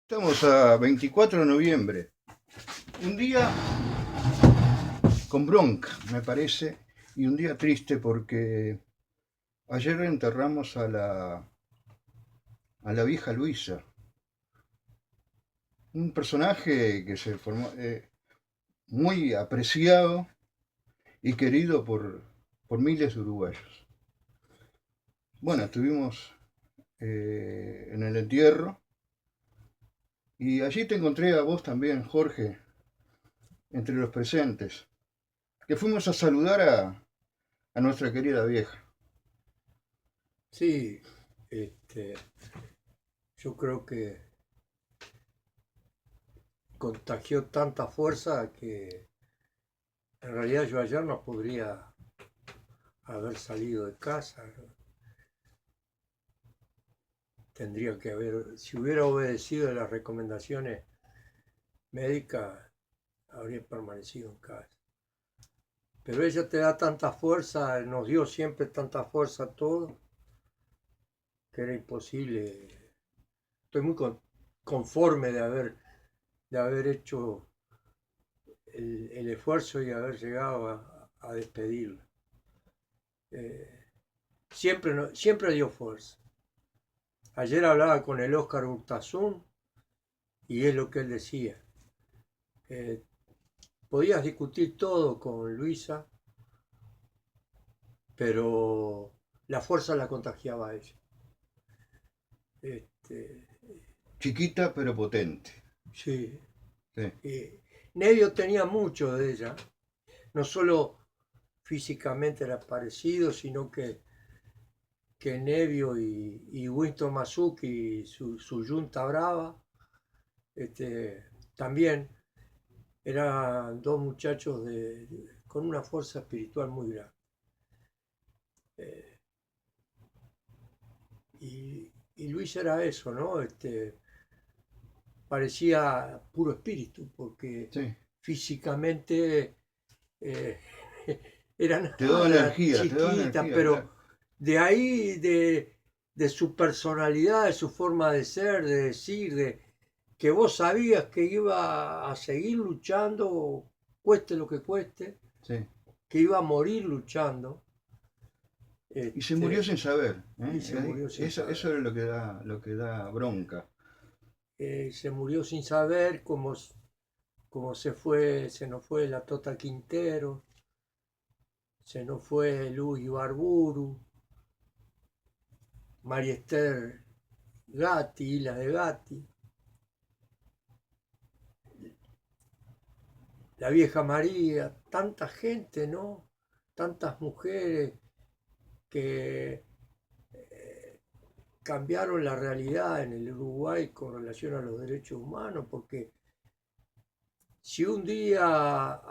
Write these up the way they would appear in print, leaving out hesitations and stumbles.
Estamos a 24 de noviembre. Un día con bronca, me parece, y un día triste porque ayer enterramos a la vieja Luisa, un personaje que se formó muy apreciado y querido por miles de uruguayos. Bueno, Sí, estuvimos en el entierro y allí te encontré a vos también, Jorge, entre los presentes, que fuimos a saludar a nuestra querida vieja. sí, este, yo creo que contagió tanta fuerza que en realidad yo ayer no podría haber salido de casa, ¿no? Tendría que haber, si hubiera obedecido las recomendaciones médicas, habría permanecido en casa. Pero ella te da tanta fuerza, nos dio siempre tanta fuerza a todos, que era imposible. Estoy muy conforme de haber hecho el esfuerzo y haber llegado a despedirla. Eh, siempre dio fuerza. Ayer hablaba con el Oscar Urtasun y es lo que él decía. Eh, Podías discutir todo con Luisa, pero la fuerza la contagiaba a ella. Este, Chiquita pero potente. sí. Sí. Nevio tenía mucho de ella, no solo físicamente era parecido, sino que Nevio y Winston Masuki, su yunta brava, también eran dos muchachos con una fuerza espiritual muy grande. Eh, y Luis era eso, ¿no? Parecía puro espíritu, porque Sí. físicamente eh, era nada, Te daba chiquita, energía, claro. pero de ahí, de su personalidad, de su forma de ser, de decir, que vos sabías que iba a seguir luchando, cueste lo que cueste, Sí. que iba a morir luchando, Y se murió este, sin saber, y se ¿eh? murió sin Eso saber. es lo que da bronca. Se murió sin saber cómo se nos fue la Tota Quintero, se nos fue Luz Ibarburu, María Esther Gatti, Isla de Gatti, la vieja María, tanta gente, ¿no? Tantas mujeres que cambiaron la realidad en el Uruguay con relación a los derechos humanos, porque si un día,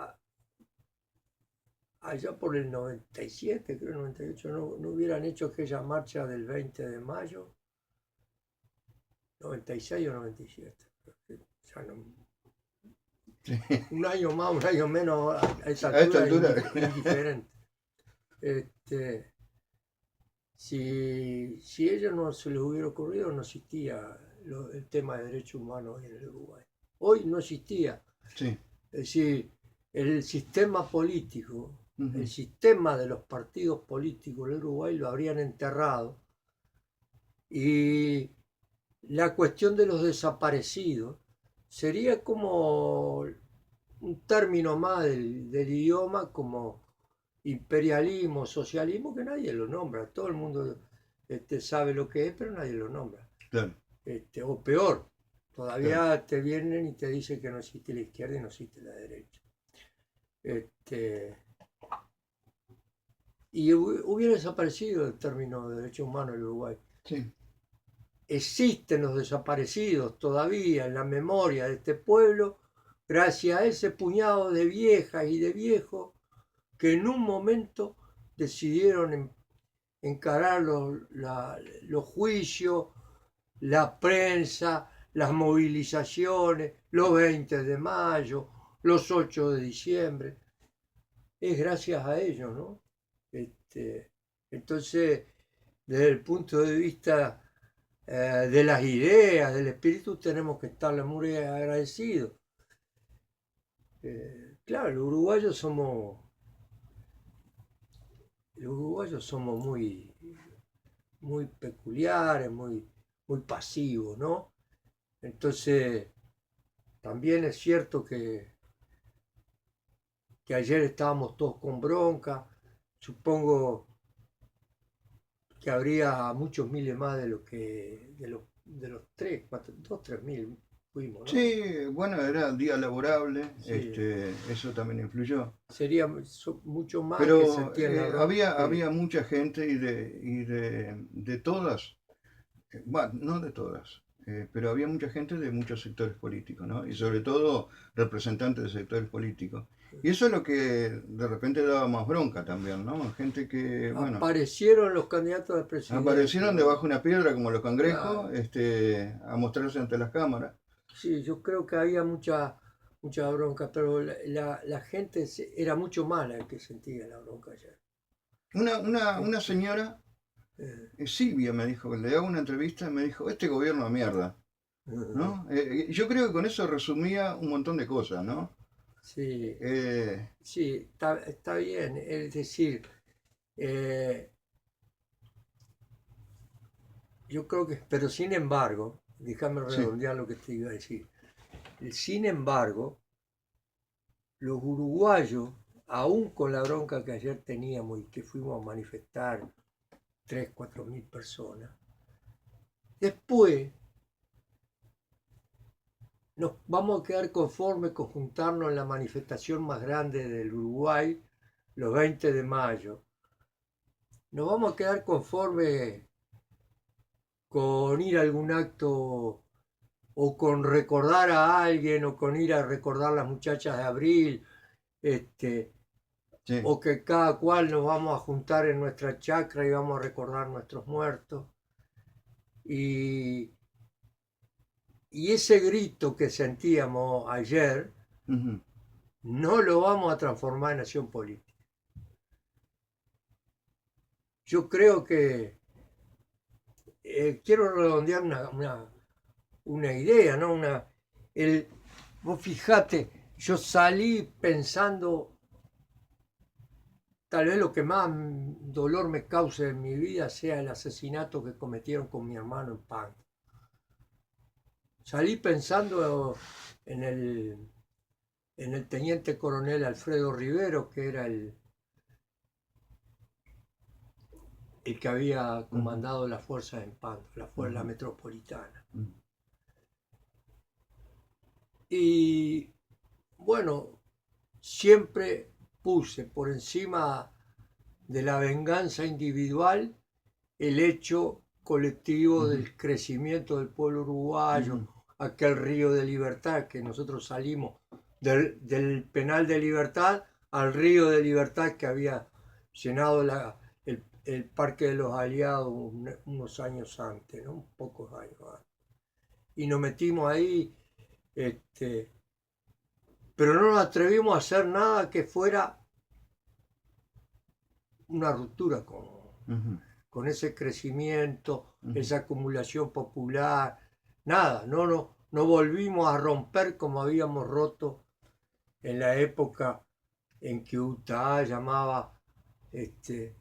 allá por el 97, creo el 98, no hubieran hecho aquella marcha del 20 de mayo, 96 o 97, ya no, Sí. un año más, un año menos, a esa A esta altura altura. indiferente. Este, si a ellos no se les hubiera ocurrido, no existía el tema de derechos humanos en el Uruguay. Hoy no existía. Sí. Es decir, el sistema político, el Ujú. sistema de los partidos políticos del Uruguay lo habrían enterrado, y la cuestión de los desaparecidos sería como un término más del idioma, como imperialismo, socialismo, que nadie lo nombra. Todo el mundo sabe lo que es, pero nadie lo nombra. Claro, O peor, claro. todavía te vienen y te dicen que no existe la izquierda y no existe la derecha. Este, y hubiera desaparecido el término de derechos humanos en Uruguay. Sí. Existen los desaparecidos todavía en la memoria de este pueblo, gracias a ese puñado de viejas y de viejos que en un momento decidieron encarar los juicios, la prensa, las movilizaciones, los 20 de mayo, los 8 de diciembre. Es gracias a ellos, ¿no? Este, entonces, desde el punto de vista de las ideas, del espíritu, tenemos que estarle muy agradecidos. Claro, los uruguayos somos muy peculiares, muy pasivos, ¿no? Entonces, también es cierto que ayer estábamos todos con bronca. Supongo que habría muchos miles más de lo que de los 3, 4, 2, 3 mil fuimos, ¿no? Sí, bueno, era día laborable, Sí, eso también influyó. sería mucho más que Pero sentían la bronca había mucha gente de todas, bueno, no de todas, pero había mucha gente de muchos sectores políticos, ¿no? Y sobre todo representantes de sectores políticos. Y eso es lo que de repente daba más bronca también, ¿no? Gente que, bueno, aparecieron los candidatos a presidente, aparecieron debajo de una piedra como los cangrejos, claro. a mostrarse ante las cámaras. Sí, yo creo que había mucha bronca, pero la gente era mucho más la que sentía la bronca ayer. Una Este, señora, eh, Silvia, me dijo, le hago una entrevista, me dijo, este gobierno a mierda, ¿no? Yo creo que con eso resumía un montón de cosas, ¿no? sí, Eh, sí, está bien. Es decir, eh, yo creo que, pero sin embargo, déjame sí, redondear lo que te iba a decir. Sin embargo, los uruguayos, aún con la bronca que ayer teníamos y que fuimos a manifestar 3 4 mil personas, después nos vamos a quedar conformes con juntarnos en la manifestación más grande del Uruguay, los 20 de mayo. Nos vamos a quedar conformes con ir a algún acto o con recordar a alguien o con ir a recordar las muchachas de abril, este, sí. o que cada cual nos vamos a juntar en nuestra chacra y vamos a recordar nuestros muertos. Y, y ese grito que sentíamos ayer Ujú. no lo vamos a transformar en acción política. Yo creo que quiero redondear una idea, ¿no? Vos fijate, yo salí pensando, tal vez lo que más dolor me cause en mi vida sea el asesinato que cometieron con mi hermano en Pan. Salí pensando en el teniente coronel Alfredo Rivero, que era el que había Ujú, comandado las fuerzas en Pan, la ujú, metropolitana. ujú, Y bueno, siempre puse por encima de la venganza individual el hecho colectivo ujú, del crecimiento del pueblo uruguayo, ujú, aquel río de libertad que nosotros salimos del penal de libertad al río de libertad que había llenado el Parque de los Aliados unos años antes, ¿no? Pocos años antes. Y nos metimos ahí, este, pero no nos atrevimos a hacer nada que fuera una ruptura ujú, con ese crecimiento, ujú, esa acumulación popular, nada, no volvimos a romper como habíamos roto en la época en que UTA llamaba este,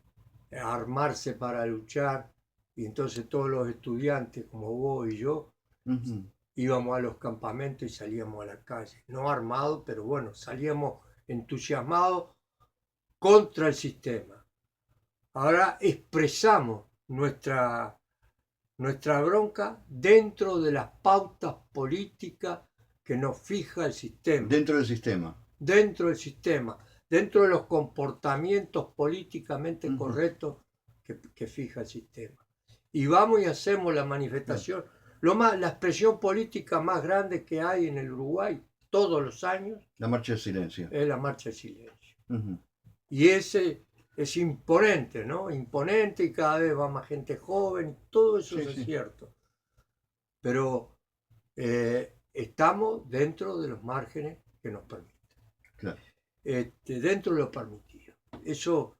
a armarse para luchar y entonces todos los estudiantes como vos y yo ujú. íbamos a los campamentos y salíamos a la calle, no armados, pero bueno, salíamos entusiasmados contra el sistema. Ahora expresamos nuestra bronca dentro de las pautas políticas que nos fija el sistema, Dentro del sistema. dentro del sistema, dentro de los comportamientos políticamente Ujú, correctos que fija el sistema. Y vamos y hacemos la claro. manifestación, la expresión política más grande que hay en el Uruguay todos los años La marcha del silencio. es la marcha del silencio. Ujú, Y ese es imponente, ¿no? Imponente y cada vez va más gente joven, todo eso sí, es sí, cierto. Pero estamos dentro de los márgenes que nos permiten, claro. dentro de lo permitido. Eso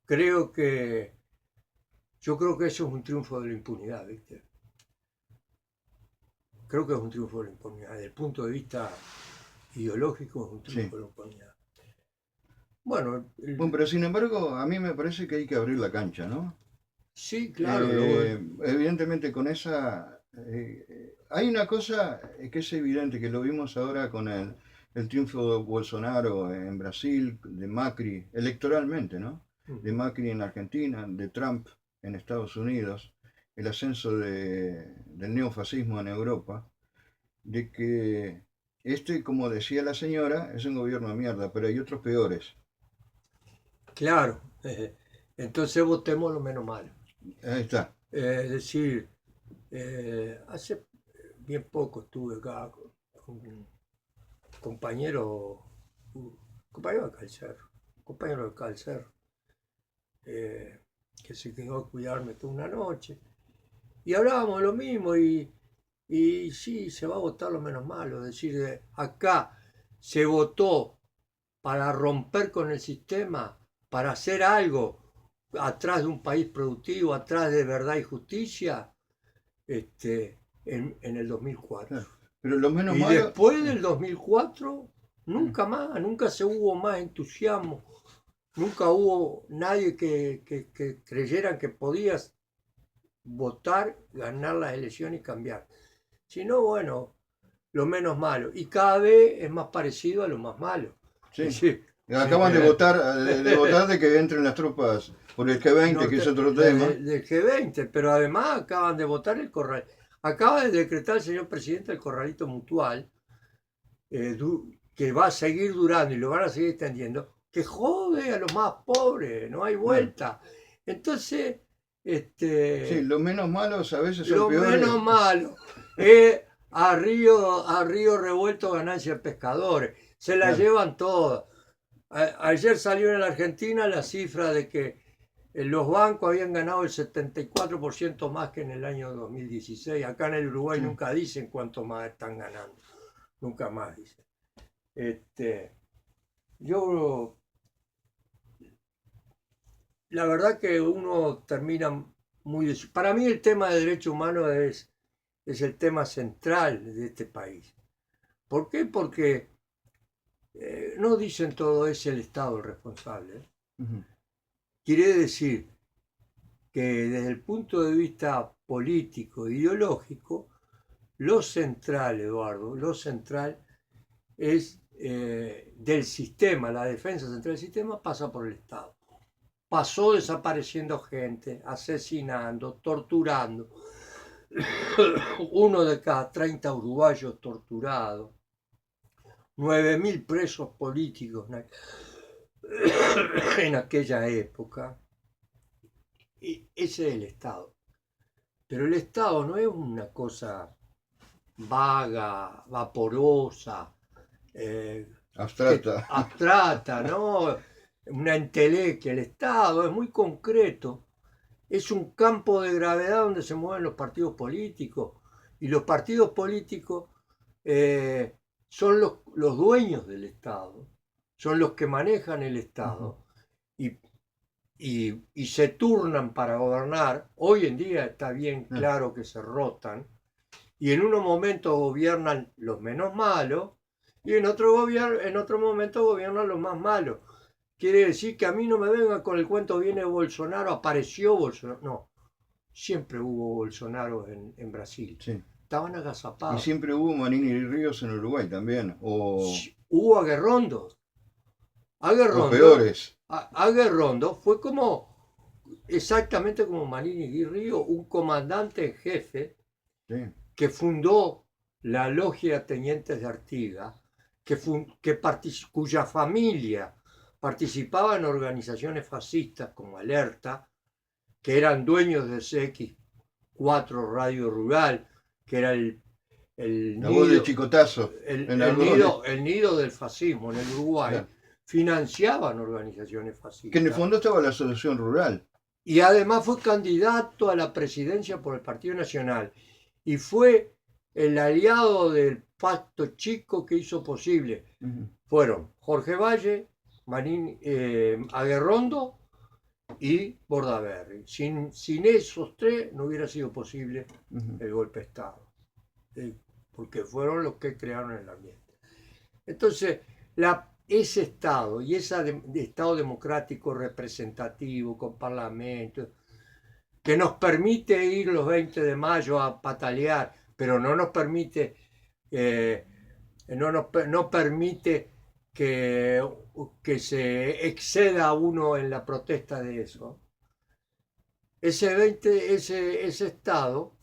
creo que, yo creo que eso es un triunfo de la impunidad, ¿viste? creo que es un triunfo de la impunidad. Desde el punto de vista ideológico es un Sí. triunfo de la impunidad. Bueno, Bueno, pero sin embargo, a mí me parece que hay que abrir la cancha, ¿no? sí, claro, luego, Evidentemente con esa... hay una cosa que es evidente, que lo vimos ahora con el triunfo de Bolsonaro en Brasil, de Macri, electoralmente, ¿no? De Macri en Argentina, de Trump en Estados Unidos, el ascenso del neofascismo en Europa, de que este, como decía la señora, es un gobierno de mierda, pero hay otros peores. claro, entonces votemos lo menos malo. Ahí está. Es decir, hace bien poco estuve acá con un compañero, un compañero de Calcer, compañero de Calcer, que se quedó a cuidarme toda una noche. Y hablábamos de lo mismo y sí, se va a votar lo menos malo. Es decir, acá se votó para romper con el sistema, para hacer algo atrás de un país productivo, atrás de verdad y justicia, en el 2004. Claro. Pero lo menos Y malo... después del 2004, nunca más, nunca se hubo más entusiasmo, nunca hubo nadie que creyera que podías votar, ganar las elecciones y cambiar. Sino, bueno, lo menos malo. Y cada vez es más parecido a lo más malo. Sí. Es decir, Acaban de votar de que entren las tropas por el G20, que es otro tema. del G20, pero además acaban de votar el corral. Acaba de decretar el señor presidente el corralito mutual, que va a seguir durando y lo van a seguir extendiendo, que jode a los más pobres, no hay vuelta. Entonces, Sí, los menos malos a veces son lo peores. menos malo es a río revuelto ganancia de pescadores. Se la Claro. llevan todas. Ayer salió en la Argentina la cifra de que los bancos habían ganado el 74% más que en el año 2016. Acá en el Uruguay Sí. nunca dicen cuánto más están ganando. Nunca más dicen. Yo, la verdad que uno termina muy... Para mí el tema de derechos humanos es el tema central de este país. ¿Por qué? Porque no dicen todo, es el Estado el responsable. Ujú. Quiere decir que desde el punto de vista político, ideológico, lo central, Eduardo, lo central es del sistema, la defensa central del sistema pasa por el Estado. Pasó desapareciendo gente, asesinando, torturando. Uno de cada 30 uruguayos torturados. 9.000 presos políticos en aquella época. Y ese es el Estado. Pero el Estado no es una cosa vaga, vaporosa, Abstracta. abstracta, ¿no? Una entelequia. El Estado es muy concreto. Es un campo de gravedad donde se mueven los partidos políticos. Y los partidos políticos son los dueños del Estado, son los que manejan el Estado y se turnan para gobernar. Hoy en día está bien claro que se rotan y en unos momentos gobiernan los menos malos y en otro momento gobiernan los más malos. Quiere decir que a mí no me venga con el cuento viene Bolsonaro, apareció Bolsonaro. No, siempre hubo Bolsonaro en Brasil. Sí. Estaban Y agazapados. siempre hubo Manini y Ríos en Uruguay también. Hubo aguerrondos. O peores. Aguerrondo fue exactamente como Marini Di Río, un comandante en jefe Sí. que fundó la logia Tenientes de Artigas, cuya familia participaba en organizaciones fascistas como Alerta, que eran dueños de CX4 Radio Rural, que era el La voz de nido, Chicotazo. el nido del fascismo en el Uruguay. Claro. Financiaban organizaciones Que fascistas. en el fondo estaba la Asociación Rural. Y además fue candidato a la presidencia por el Partido Nacional. Y fue el aliado del Pacto Chico que hizo posible. Fueron Jorge Valle, Aguerrondo y Bordaberry. Sin esos tres no hubiera sido posible el golpe de Estado. porque fueron los que crearon el ambiente. Entonces, ese Estado y ese Estado democrático representativo con parlamento, que nos permite ir los 20 de mayo a patalear, pero no nos permite, no permite que se exceda uno en la protesta de eso. Ese Estado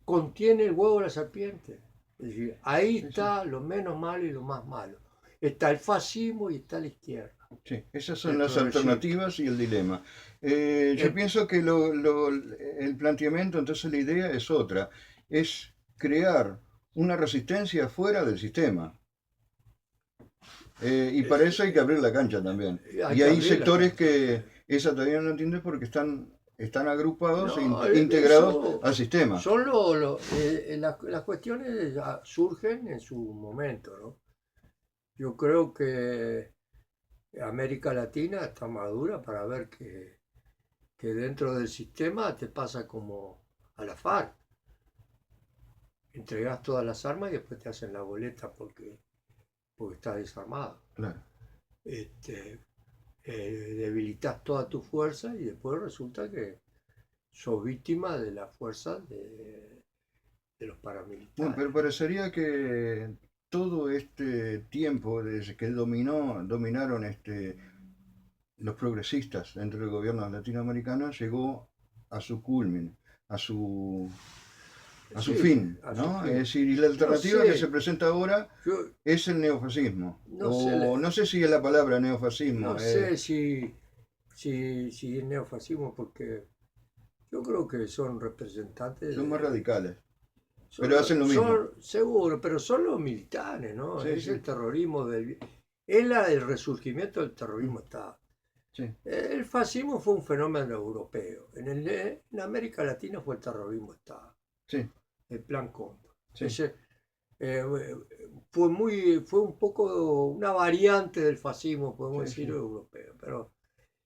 contiene el huevo de la serpiente. Es decir, ahí está lo menos malo y lo más malo. Está el fascismo y está la izquierda. Sí, esas son las alternativas y el dilema. Yo pienso que el planteamiento, entonces la idea es otra, es crear una resistencia fuera del sistema. Y para eso hay que abrir la cancha también. Y hay sectores que esa todavía no entienden porque están agrupados e integrados al sistema. Son las cuestiones surgen en su momento, ¿no? Yo creo que América Latina está madura para ver que dentro del sistema te pasa como a la FARC. Entregas todas las armas y después te hacen la boleta porque estás desarmado. Claro. Debilitas toda tu fuerza y después resulta que sos víctima de las fuerzas de los paramilitares. Bueno, pero parecería que todo este tiempo desde que dominaron los progresistas dentro del gobierno latinoamericano llegó a su culmen, a su fin, ¿no? Es decir, y la alternativa que se presenta ahora es el neofascismo. No sé si es la palabra neofascismo. No sé si es neofascismo, porque yo creo que son representantes. Son más radicales. Pero hacen lo mismo. Seguro, pero son los militares, ¿no? Sí, es sí. el terrorismo es el resurgimiento del terrorismo Estado. Sí. El fascismo fue un fenómeno europeo. En América Latina fue el terrorismo Estado. Sí. El plan Cóndor. Sí. Ese, fue un poco una variante del fascismo, podemos decir, europeo.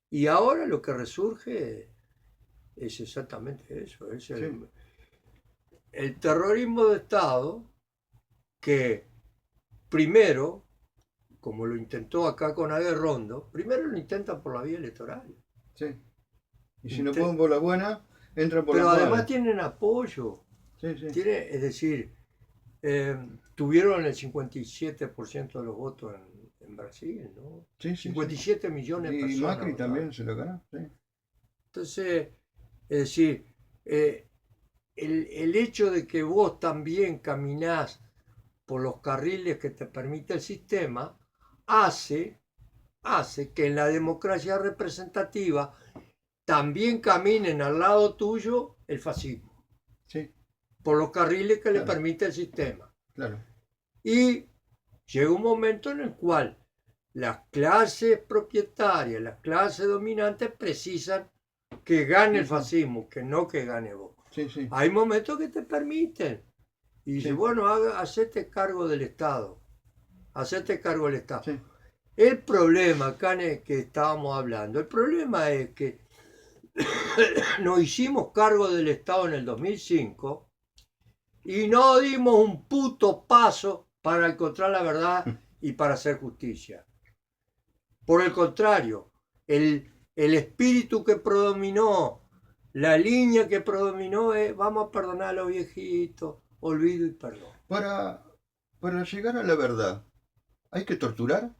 Y ahora lo que resurge es exactamente eso. Es el terrorismo de Estado que primero, como lo intentó acá con Aguirrondo, primero lo intentan por la vía electoral. Sí. Y si no pueden por la buena, entran por la mala. Pero además mala. tienen apoyo. Sí, sí. Es decir, tuvieron el 57% de los votos en Brasil, ¿no? Sí, 57 millones de personas. Y Macri también se lo ganó. Sí. Entonces, es decir, el hecho de que vos también caminás por los carriles que te permite el sistema hace que en la democracia representativa también caminen al lado tuyo el fascismo. Sí. Por los carriles que le permite el sistema. Claro. Y llega un momento en el cual las clases propietarias, las clases dominantes precisan que gane el fascismo, que no que gane vos. Sí, sí. Hay momentos que te permiten. Y dice, bueno, hacete cargo del Estado. Hacete cargo del Estado. Sí. El problema, acá que estábamos hablando, el problema es que nos hicimos cargo del Estado en el 2005 y no dimos un puto paso para encontrar la verdad y para hacer justicia. Por el contrario, el espíritu que predominó, la línea que predominó es vamos a perdonar a los viejitos, olvido y perdón. Para llegar a la verdad, ¿hay que torturar?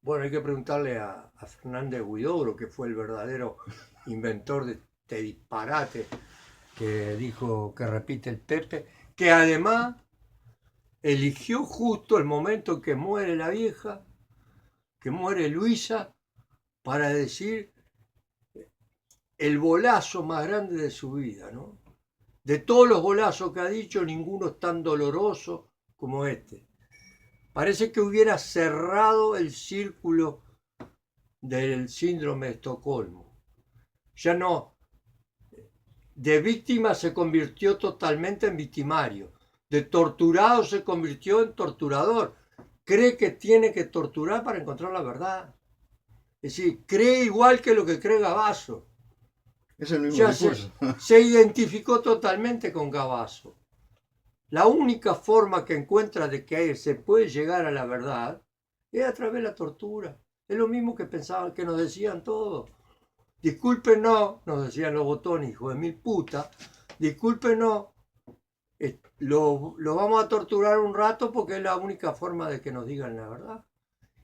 Bueno, hay que preguntarle a Fernández Huidobro, que fue el verdadero inventor de este disparate que dijo, que repite el Pepe, que además eligió justo el momento que muere la vieja, que muere Luisa, para decir el bolazo más grande de su vida, ¿no? De todos los bolazos que ha dicho, ninguno es tan doloroso como este. Parece que hubiera cerrado el círculo del síndrome de Estocolmo. Ya no, de víctima se convirtió totalmente en victimario. De torturado se convirtió en torturador. Cree que tiene que torturar para encontrar la verdad. Es decir, cree igual que lo que cree Gabazo. Es el mismo Ya discurso. se identificó totalmente con Gabazo. La única forma que encuentra de que se puede llegar a la verdad es a través de la tortura. Es lo mismo que pensaban, que nos decían todos. Discúlpenos, nos decían los botones, hijo de mil puta, discúlpenos, lo vamos a torturar un rato porque es la única forma de que nos digan la verdad.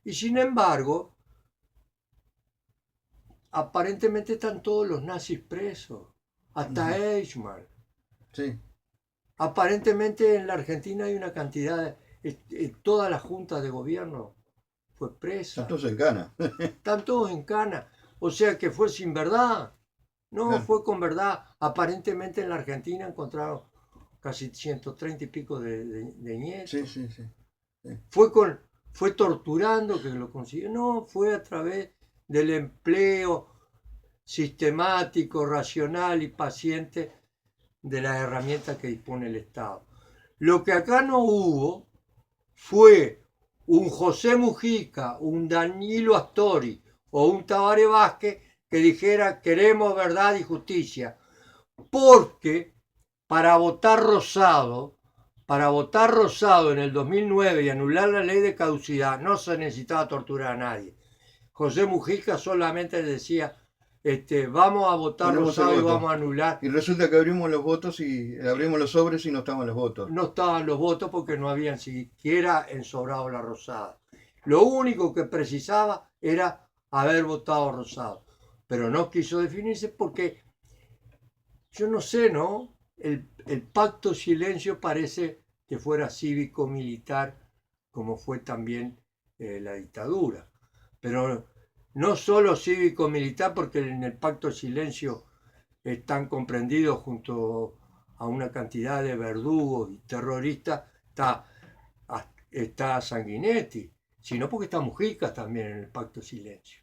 Y sin embargo, aparentemente están todos los nazis presos, hasta Eichmann. Sí. Aparentemente en la Argentina hay una cantidad, toda la junta de gobierno fue presa. Están todos en cana. Están todos en cana. O sea que fue sin verdad. No, Claro. fue con verdad. Aparentemente en la Argentina encontraron casi 130 y pico de nietos. Sí, sí, sí. Fue torturando que lo consiguió. No, fue a través del empleo sistemático, racional y paciente de las herramientas que dispone el Estado. Lo que acá no hubo fue un José Mujica, un Danilo Astori o un Tabaré Vázquez que dijera queremos verdad y justicia. Porque para votar Rosado en el 2009 y anular la ley de caducidad no se necesitaba torturar a nadie. José Mujica solamente decía, vamos a votar Ponemos el Rosado y voto. vamos a anular. Y resulta que abrimos los votos y abrimos los sobres y no estaban los votos. No estaban los votos porque no habían siquiera ensobrado la Rosada. Lo único que precisaba era haber votado Rosado. Pero no quiso definirse porque, yo no sé, ¿no? El pacto silencio parece que fuera cívico-militar, como fue también la dictadura. Pero no solo cívico-militar, porque en el pacto silencio están comprendidos junto a una cantidad de verdugos y terroristas, está Sanguinetti, sino porque está Mujica también en el pacto silencio.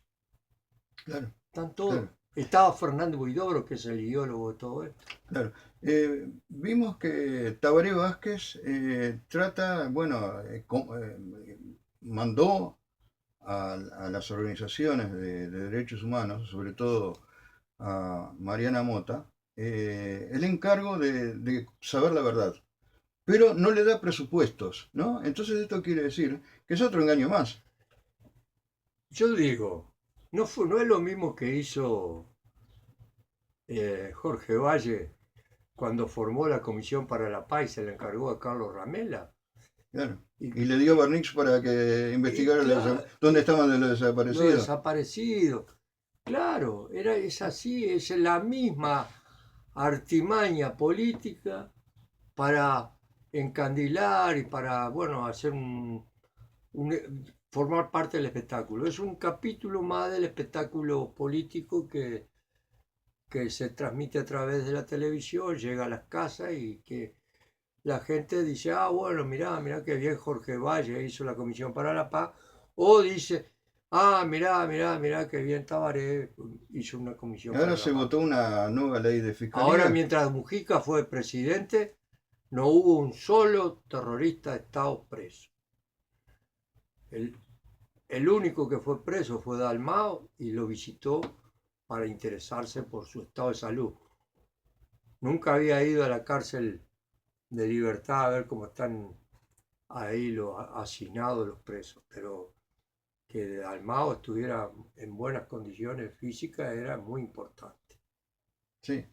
Claro, Están todos. claro, Estaba Fernando Huidobro, que es el ideólogo de todo esto. claro. Vimos que Tabaré Vázquez trata, bueno, mandó a las organizaciones de derechos humanos, sobre todo a Mariana Mota, el encargo de saber la verdad, pero no le da presupuestos, ¿no? Entonces esto quiere decir que es otro engaño más. Yo digo, no es lo mismo que hizo Jorge Valle cuando formó la Comisión para la Paz y se le encargó a Carlos Ramela. Claro. Y, Y le dio Bernix para que investigara claro, dónde estaban los los desaparecidos. desaparecidos. Claro, es así, es la misma artimaña política para encandilar y para, bueno, hacer formar parte del espectáculo. Es un capítulo más del espectáculo político que se transmite a través de la televisión, llega a las casas y que la gente dice, ah, bueno, mirá qué bien Jorge Valle hizo la Comisión para la Paz, o dice, ah, mirá qué bien Tabaré hizo una Comisión Ahora para la se Paz. votó una nueva ley de Ahora, fiscalía. mientras Mujica fue presidente, no hubo un solo terrorista de Estado preso. El, el único que fue preso fue Dalmao y lo visitó para interesarse por su estado de salud. Nunca había ido a la cárcel de Libertad a ver cómo están ahí los hacinados los presos, pero que Dalmao estuviera en buenas condiciones físicas era muy importante. Sí.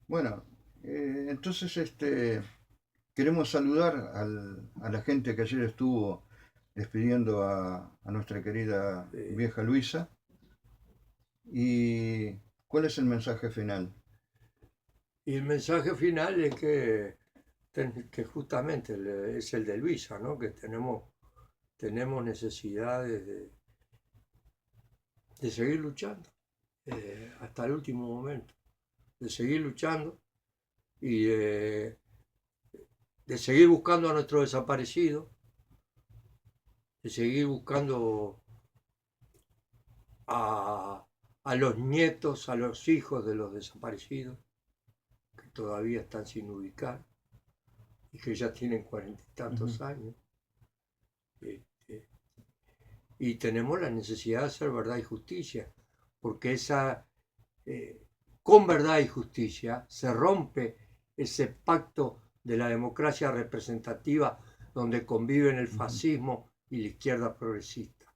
Bueno, entonces queremos saludar a la gente que ayer estuvo despidiendo a nuestra querida Eh, vieja Luisa. ¿Y cuál es el mensaje final? y el mensaje final es que justamente es el de Luisa, ¿no? Que tenemos necesidades de seguir luchando hasta el último momento, de seguir luchando y de seguir buscando a nuestros desaparecidos, de seguir buscando a los nietos, a los hijos de los desaparecidos, que todavía están sin ubicar y que ya tienen 40 y tantos Ujú. años. Este, y tenemos la necesidad de hacer verdad y justicia, porque con verdad y justicia se rompe ese pacto de la democracia representativa donde conviven el fascismo y la izquierda progresista.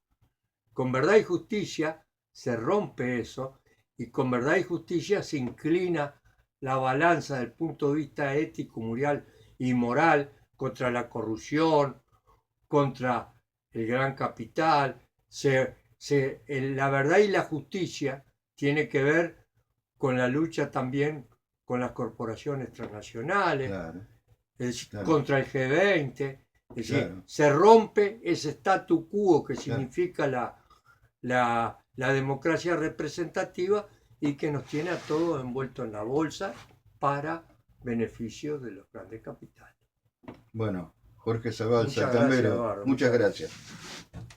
Con verdad y justicia se rompe eso y con verdad y justicia se inclina la balanza del punto de vista ético, moral y moral contra la corrupción, contra el gran capital. La verdad y la justicia tiene que ver con la lucha también con las corporaciones transnacionales, Claro, claro, contra el G20. Es decir, claro, se rompe ese statu quo que claro. significa la democracia representativa y que nos tiene a todos envueltos en la bolsa para beneficio de los grandes capitales. Bueno, Jorge Zabalza, Muchas gracias, Cambero, Eduardo. muchas Muchas gracias. gracias.